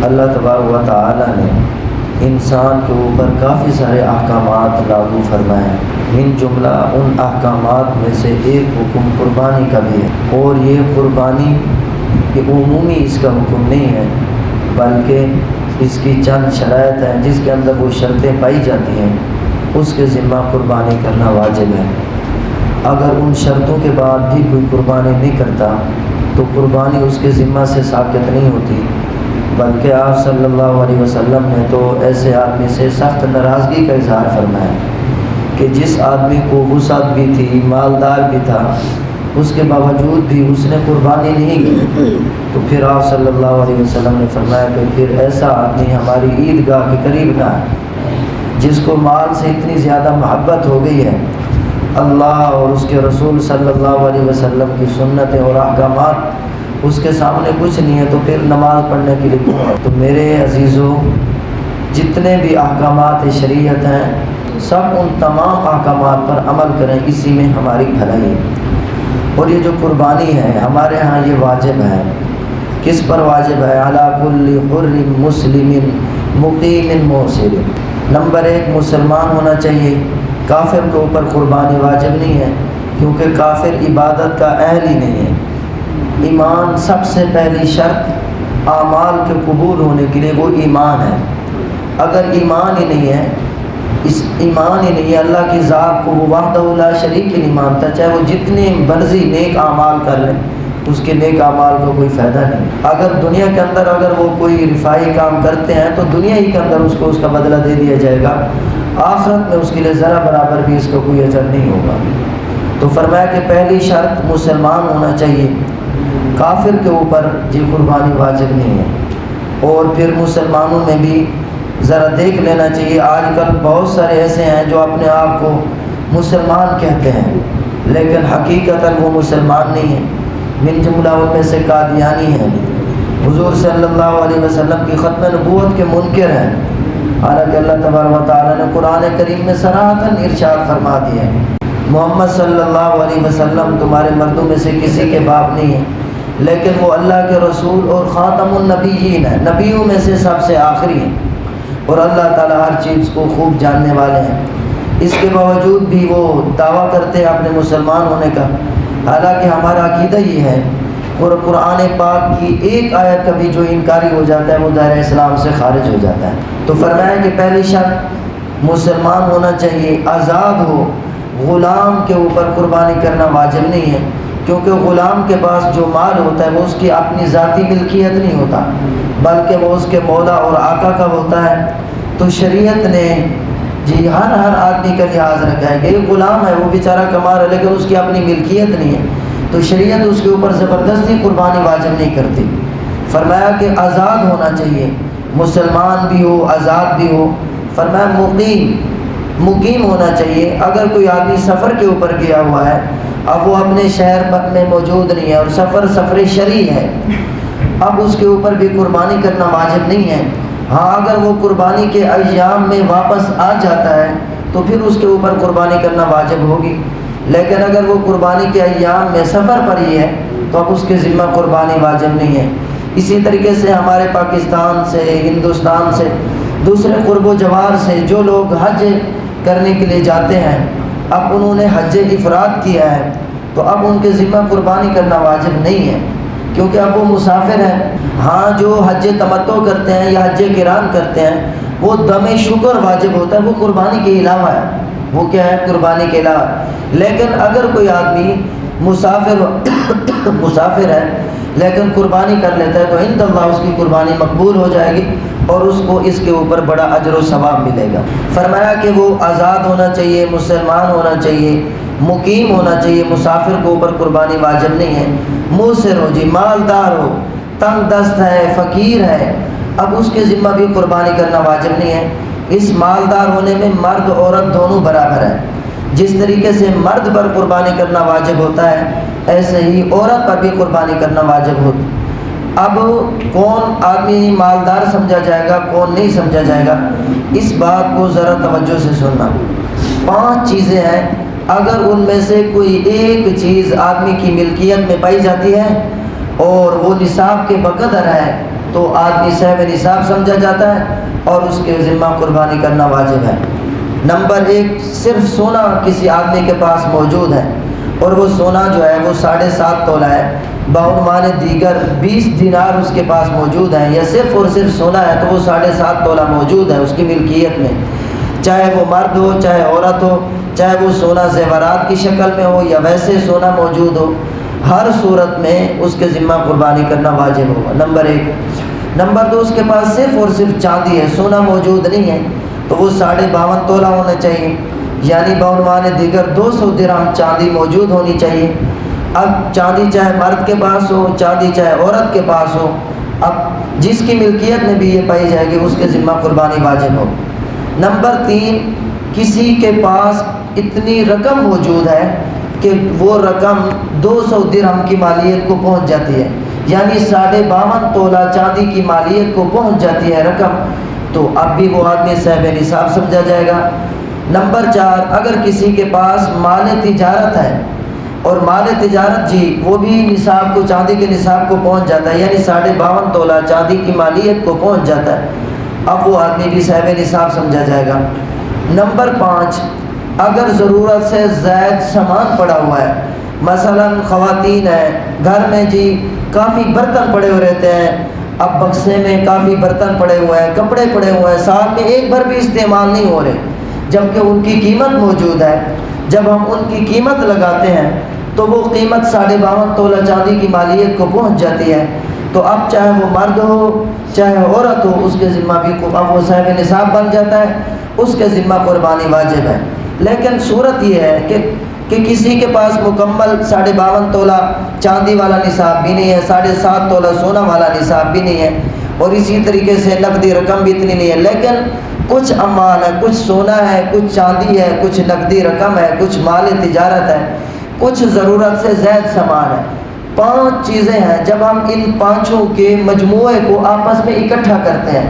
اللہ تبارک و تعالی نے انسان کے اوپر کافی سارے احکامات لاگو فرمائے ہیں۔ من جملہ ان احکامات میں سے ایک حکم قربانی کا بھی ہے، اور یہ قربانی یہ عمومی اس کا حکم نہیں ہے، بلکہ اس کی چند شرائط ہیں جس کے اندر وہ شرطیں پائی جاتی ہیں، اس کے ذمہ قربانی کرنا واجب ہے۔ اگر ان شرطوں کے بعد بھی کوئی قربانی نہیں کرتا تو قربانی اس کے ذمہ سے ساقط نہیں ہوتی، بلکہ آپ صلی اللہ علیہ وسلم نے تو ایسے آدمی سے سخت ناراضگی کا اظہار فرمایا کہ جس آدمی کو وسعت بھی تھی، مالدار بھی تھا، اس کے باوجود بھی اس نے قربانی نہیں کی، تو پھر آپ صلی اللہ علیہ وسلم نے فرمایا کہ پھر ایسا آدمی ہماری عیدگاہ کے قریب نہ ہے۔ جس کو مال سے اتنی زیادہ محبت ہو گئی ہے، اللہ اور اس کے رسول صلی اللہ علیہ وسلم کی سنتیں اور احکامات اس کے سامنے کچھ نہیں ہے، تو پھر نماز پڑھنے کے لیے کیوں ہے؟ تو میرے عزیزوں، جتنے بھی احکامات شریعت ہیں سب ان تمام احکامات پر عمل کریں، اسی میں ہماری بھلائی ہے۔ اور یہ جو قربانی ہے ہمارے ہاں یہ واجب ہے۔ کس پر واجب ہے؟ علی کل حر مسلم مقیم موصل۔ نمبر 1 مسلمان ہونا چاہیے۔ کافر کے اوپر قربانی واجب نہیں ہے، کیونکہ کافر عبادت کا اہل ہی نہیں ہے۔ ایمان سب سے پہلی شرط اعمال کے قبول ہونے کے لیے وہ ایمان ہے۔ اگر ایمان ہی نہیں ہے، ایمان ہی نہیں ہے، اللہ کی ذات کو وہ وحدہ لا شریک ہی نہیں مانتا، چاہے وہ جتنے مرضی نیک اعمال کر لیں اس کے نیک اعمال کو کوئی فائدہ نہیں۔ اگر دنیا کے اندر اگر وہ کوئی رفائی کام کرتے ہیں تو دنیا ہی کے اندر اس کو اس کا بدلہ دے دیا جائے گا، آخرت میں اس کے لیے ذرا برابر بھی اس کا کوئی اجر نہیں ہوگا۔ تو فرمایا کہ پہلی شرط مسلمان ہونا چاہیے، کافر کے اوپر یہ قربانی واجب نہیں ہے۔ اور پھر مسلمانوں میں بھی ذرا دیکھ لینا چاہیے، آج کل بہت سارے ایسے ہیں جو اپنے آپ کو مسلمان کہتے ہیں لیکن حقیقتاً وہ مسلمان نہیں ہیں۔ من جملہ ان میں سے قادیانی ہیں، حضور صلی اللہ علیہ وسلم کی ختم نبوت کے منکر ہیں، حالانکہ اللہ تبارک و تعالیٰ نے قرآن کریم میں صراحتاً ارشاد فرما دیا ہے محمد صلی اللہ علیہ وسلم تمہارے مردوں میں سے کسی کے باپ نہیں ہیں، لیکن وہ اللہ کے رسول اور خاتم النبیین ہیں، نبیوں میں سے سب سے آخری ہیں، اور اللہ تعالیٰ ہر چیز کو خوب جاننے والے ہیں۔ اس کے باوجود بھی وہ دعویٰ کرتے ہیں اپنے مسلمان ہونے کا، حالانکہ ہمارا عقیدہ یہ ہے، اور قرآن پاک کی ایک آیت کا بھی جو انکاری ہو جاتا ہے وہ دائرہ اسلام سے خارج ہو جاتا ہے۔ تو فرمایا کہ پہلی شرط مسلمان ہونا چاہیے، آزاد ہو، غلام کے اوپر قربانی کرنا واجب نہیں ہے، کیونکہ غلام کے پاس جو مال ہوتا ہے وہ اس کی اپنی ذاتی ملکیت نہیں ہوتا، بلکہ وہ اس کے مولا اور آقا کا ہوتا ہے۔ تو شریعت نے ہر آدمی کا لحاظ رکھا ہے کہ یہ غلام ہے، وہ بیچارہ کما رہا ہے لیکن اس کی اپنی ملکیت نہیں ہے، تو شریعت اس کے اوپر زبردستی قربانی واجب نہیں کرتی۔ فرمایا کہ آزاد ہونا چاہیے، مسلمان بھی ہو، آزاد بھی ہو۔ فرمایا مقیم ہونا چاہیے۔ اگر کوئی آدمی سفر کے اوپر گیا ہوا ہے، اب وہ اپنے شہر میں موجود نہیں ہے اور سفر شرعی ہے، اب اس کے اوپر بھی قربانی کرنا واجب نہیں ہے۔ ہاں اگر وہ قربانی کے ایام میں واپس آ جاتا ہے تو پھر اس کے اوپر قربانی کرنا واجب ہوگی، لیکن اگر وہ قربانی کے ایام میں سفر پر ہی ہے تو اب اس کے ذمہ قربانی واجب نہیں ہے۔ اسی طریقے سے ہمارے پاکستان سے، ہندوستان سے، دوسرے قرب و جوار سے جو لوگ حج کرنے کے لیے جاتے ہیں، اب انہوں نے حج افراد کیا ہے تو اب ان کے ذمہ قربانی کرنا واجب نہیں ہے، کیونکہ اب وہ مسافر ہیں۔ ہاں جو حج تمتع کرتے ہیں یا حج قران کرتے ہیں وہ دم شکر واجب ہوتا ہے، وہ قربانی کے علاوہ ہے، وہ کیا ہے؟ قربانی کے علاوہ۔ لیکن اگر کوئی آدمی مسافر ہے لیکن قربانی کر لیتا ہے تو عند اللہ اس کی قربانی مقبول ہو جائے گی اور اس کو اس کے اوپر بڑا اجر و ثواب ملے گا۔ فرمایا کہ وہ آزاد ہونا چاہیے، مسلمان ہونا چاہیے، مقیم ہونا چاہیے، مسافر کو اوپر قربانی واجب نہیں ہے۔ موسر ہو جی، مالدار ہو، تنگ دست ہے، فقیر ہے، اب اس کے ذمہ بھی قربانی کرنا واجب نہیں ہے۔ اس مالدار ہونے میں مرد عورت دونوں برابر ہیں، جس طریقے سے مرد پر قربانی کرنا واجب ہوتا ہے ایسے ہی عورت پر بھی قربانی کرنا واجب ہوتا ہے۔ اب کون آدمی مالدار سمجھا جائے گا، کون نہیں سمجھا جائے گا، اس بات کو ذرا توجہ سے سننا۔ 5 چیزیں ہیں، اگر ان میں سے کوئی ایک چیز آدمی کی ملکیت میں پائی جاتی ہے، اور وہ نصاب کے بقدر ہے تو آدمی صاحب نصاب سمجھا جاتا ہے اور اس کے ذمہ قربانی کرنا واجب ہے۔ نمبر 1، صرف سونا کسی آدمی کے پاس موجود ہے اور وہ سونا جو ہے وہ 7.5 تولہ ہے، بعنوان دیگر 20 دینار اس کے پاس موجود ہیں، یا صرف اور صرف سونا ہے تو وہ 7.5 تولہ موجود ہے اس کی ملکیت میں، چاہے وہ مرد ہو چاہے عورت ہو، چاہے وہ سونا زیورات کی شکل میں ہو یا ویسے سونا موجود ہو، ہر صورت میں اس کے ذمہ قربانی کرنا واجب ہوگا۔ نمبر 1۔ نمبر 2، اس کے پاس صرف اور صرف چاندی ہے، سونا موجود نہیں ہے، تو وہ 52.5 تولہ ہونا چاہیے، یعنی بعنوان دیگر 200 درہم چاندی موجود ہونی چاہیے۔ اب چاندی چاہے مرد کے پاس ہو، چاندی چاہے عورت کے پاس ہو، اب جس کی ملکیت میں بھی یہ پائی جائے گی اس کے ذمہ قربانی واجب ہو۔ نمبر 3، کسی کے پاس اتنی رقم موجود ہے کہ وہ رقم 200 درہم کی مالیت کو پہنچ جاتی ہے، یعنی 52.5 تولہ چاندی کی مالیت کو پہنچ جاتی ہے رقم، تو اب بھی وہ آدمی صاحب نصاب سمجھا جائے گا۔ نمبر 4، اگر کسی کے پاس مال تجارت ہے اور مال تجارت جی وہ بھی نصاب کو، چاندی کے نصاب کو پہنچ جاتا ہے، یعنی 52.5 تولہ چاندی کی مالیت کو پہنچ جاتا ہے، اب وہ آدمی بھی صاحب نصاب سمجھا جائے گا۔ نمبر 5، اگر ضرورت سے زائد سامان پڑا ہوا ہے، مثلا خواتین ہیں گھر میں جی کافی برتن پڑے ہوئے رہتے ہیں، اب بکسے میں کافی برتن پڑے ہوئے ہیں، کپڑے پڑے ہوئے ہیں، سال میں ایک بار بھی استعمال نہیں ہو رہے، جبکہ ان کی قیمت موجود ہے، جب ہم ان کی قیمت لگاتے ہیں تو وہ قیمت 52.5 تولہ چاندی کی مالیت کو پہنچ جاتی ہے، تو اب چاہے وہ مرد ہو چاہے عورت ہو اس کے ذمہ بھی اب وہ صاحب نصاب بن جاتا ہے، اس کے ذمہ قربانی واجب ہے۔ لیکن صورت یہ ہے کہ کسی کے پاس مکمل 52.5 تولہ چاندی والا نصاب بھی نہیں ہے، 7.5 تولہ سونا والا نصاب بھی نہیں ہے، اور اسی طریقے سے نقدی رقم بھی اتنی نہیں ہے، لیکن کچھ اموال ہے، کچھ سونا ہے، کچھ چاندی ہے، کچھ نقدی رقم ہے، کچھ مال تجارت ہے، کچھ ضرورت سے زائد سامان ہے۔ 5 چیزیں ہیں، جب ہم ان 5 کے مجموعے کو آپس میں اکٹھا کرتے ہیں،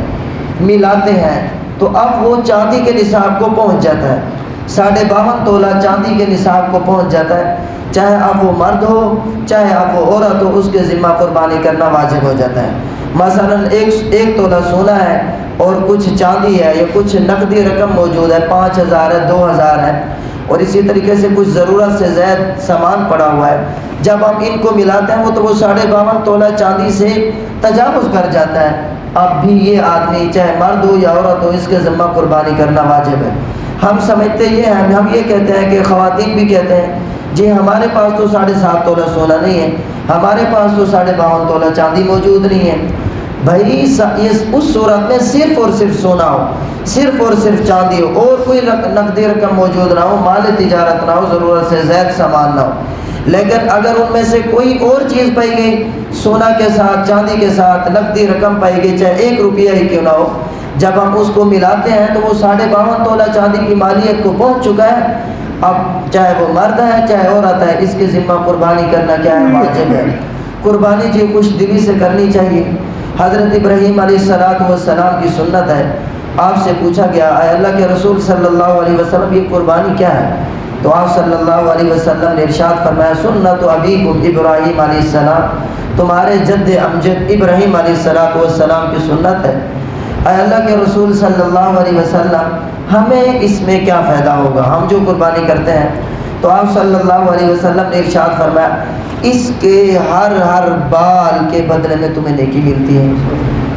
ملاتے ہیں، تو اب وہ چاندی کے نصاب کو پہنچ جاتا ہے، 52.5 تولہ چاندی کے نصاب کو پہنچ جاتا ہے، چاہے اب وہ مرد ہو چاہے اب وہ عورت ہو، اس کے ذمہ قربانی کرنا واجب ہو جاتا ہے۔ مثلا 1 تولہ سونا ہے اور کچھ چاندی ہے یا کچھ نقدی رقم موجود ہے، 5,000 ہے، 2,000 ہے، اور اسی طریقے سے کچھ ضرورت سے زائد سامان پڑا ہوا ہے، جب ہم ان کو ملاتے ہیں تو وہ 52.5 تولہ چاندی سے تجاوز کر جاتا ہے، اب بھی یہ آدمی چاہے مرد ہو یا عورت ہو اس کے ذمہ قربانی کرنا واجب ہے۔ ہم سمجھتے یہ ہیں، ہم یہ کہتے ہیں کہ خواتین بھی کہتے ہیں جی ہمارے پاس تو 7.5 تولہ سونا نہیں ہے، ہمارے پاس تو 52.5 تولہ چاندی موجود نہیں ہے۔ بھائی اس صورت میں صرف اور صرف سونا ہو، صرف اور صرف چاندی ہو، اور کوئی نقدی رقم موجود نہ ہو، مال تجارت نہ ہو، ضرورت سے زائد سامان نہ ہو، لیکن اگر ان میں سے کوئی اور چیز پائی گئی، سونا کے ساتھ چاندی کے ساتھ نقدی رقم پائی گئی، چاہے 1 روپیہ ہی کیوں نہ ہو، جب ہم اس کو ملاتے ہیں تو وہ 52.5 تولہ چاندی کی مالیت کو پہنچ چکا ہے، اب چاہے وہ مرد ہے چاہے عورت ہے اس کے ذمہ قربانی کرنا کیا ہے؟ واجب ہے۔ قربانی جی خوش دلی سے کرنی چاہیے۔ حضرت ابراہیم علیہ السلام کی سنت ہے، آپ سے پوچھا گیا اے اللہ کے رسول صلی اللہ علیہ وسلم یہ قربانی کیا ہے؟ تو آپ صلی اللہ علیہ وسلم نے ارشاد فرمایا سنت ابیکم ابراہیم علیہ السلام، تمہارے جد امجد ابراہیم علیہ السلام کی سنت ہے۔ اے اللہ کے رسول صلی اللہ علیہ وسلم ہمیں اس میں کیا فائدہ ہوگا ہم جو قربانی کرتے ہیں؟ تو آپ صلی اللہ علیہ وسلم نے ارشاد فرمایا اس کے ہر بال کے بدلے میں تمہیں نیکی ملتی ہے۔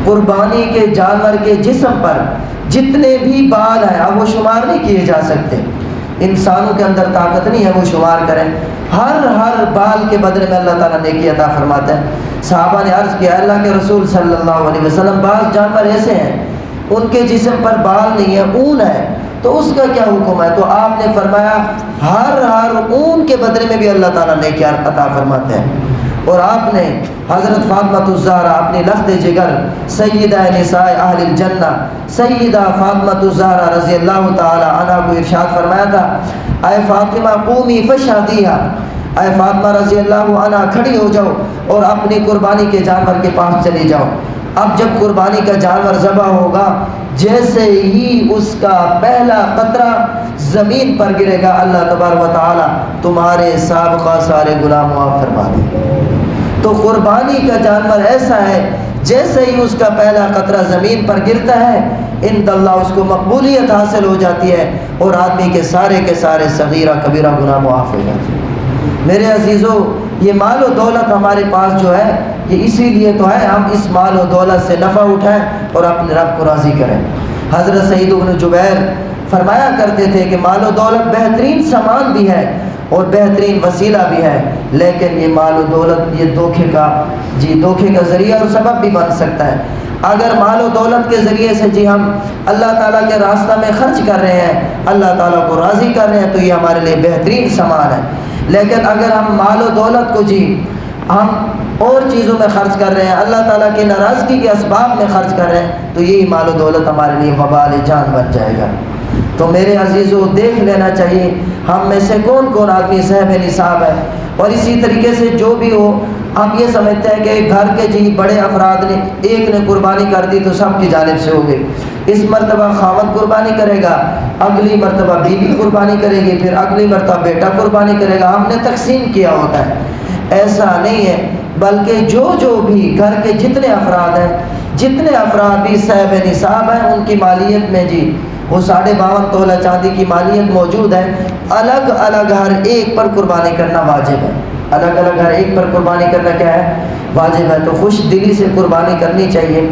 قربانی کے جانور کے جسم پر جتنے بھی بال ہیں اب وہ شمار نہیں کیے جا سکتے، انسانوں کے اندر طاقت نہیں ہے وہ شمار کریں، ہر بال کے بدلے میں اللہ تعالیٰ نیکی عطا فرماتا ہے۔ صحابہ نے عرض کیا اللہ کے رسول صلی اللہ علیہ وسلم بعض جانور ایسے ہیں ان کے جسم پر بال نہیں ہے، اون ہے، تو اس کا کیا حکم ہے؟ تو آپ نے فرمایا ہر اون کے بدلے میں بھی اللہ تعالیٰ نیکی عطا فرماتے ہیں۔ اور آپ نے حضرت فاطمہ الزہرا اپنی لخت جگر سیدہ نساء اہل الجنہ سیدہ فاطمہ الزہرا رضی اللہ تعالی عنہا کو ارشاد فرمایا تھا اے فاطمہ قومی فشہدیہا، اے فاطمہ رضی اللہ عنہا کھڑی ہو جاؤ اور اپنی قربانی کے جانور کے پاس چلی جاؤ۔ اب جب قربانی کا جانور ذبح ہوگا جیسے ہی اس کا پہلا قطرہ زمین پر گرے گا اللہ تبارک و تعالی تمہارے سابقہ سارے گناہ معاف فرما دیں گے۔ تو قربانی کا جانور ایسا ہے جیسے ہی اس کا پہلا قطرہ زمین پر گرتا ہے عند اللہ اس کو مقبولیت حاصل ہو جاتی ہے اور آدمی کے سارے صغیرہ کبیرہ گناہ معاف ہو جاتے ہیں۔ میرے عزیزو، یہ مال و دولت ہمارے پاس جو ہے یہ اسی لیے تو ہے ہم اس مال و دولت سے نفع اٹھائیں اور اپنے رب کو راضی کریں۔ حضرت سعید بن جبیر فرمایا کرتے تھے کہ مال و دولت بہترین سامان بھی ہے اور بہترین وسیلہ بھی ہے، لیکن یہ مال و دولت یہ دھوکے کا ذریعہ اور سبب بھی بن سکتا ہے۔ اگر مال و دولت کے ذریعے سے ہم اللہ تعالیٰ کے راستہ میں خرچ کر رہے ہیں، اللہ تعالیٰ کو راضی کر رہے ہیں، تو یہ ہمارے لیے بہترین سامان ہے۔ لیکن اگر ہم مال و دولت کو ہم اور چیزوں میں خرچ کر رہے ہیں، اللہ تعالیٰ کی ناراضگی کے اسباب میں خرچ کر رہے ہیں، تو یہی مال و دولت ہمارے لیے وبال جان بن جائے گا۔ تو میرے عزیزو، دیکھ لینا چاہیے ہم میں سے کون کون آدمی صاحب نصاب ہے، اور اسی طریقے سے جو بھی ہو ہم یہ سمجھتے ہیں کہ گھر کے بڑے افراد نے ایک نے قربانی کر دی تو سب کی جانب سے ہو گئی۔ اس مرتبہ خاوند قربانی کرے گا، اگلی مرتبہ بیوی قربانی کرے گی، پھر اگلی مرتبہ بیٹا قربانی کرے گا، ہم نے تقسیم کیا ہوتا ہے۔ ایسا نہیں ہے، بلکہ جو بھی گھر کے جتنے افراد بھی صاحب نصاب ہیں ان کی مالیت میں وہ 52.5 تولہ چاندی کی مالیت موجود ہے۔ الگ الگ ہر ایک پر قربانی کرنا واجب ہے، الگ الگ ہر ایک پر قربانی کرنا کیا ہے؟ واجب ہے۔ تو خوش دلی سے قربانی کرنی چاہیے۔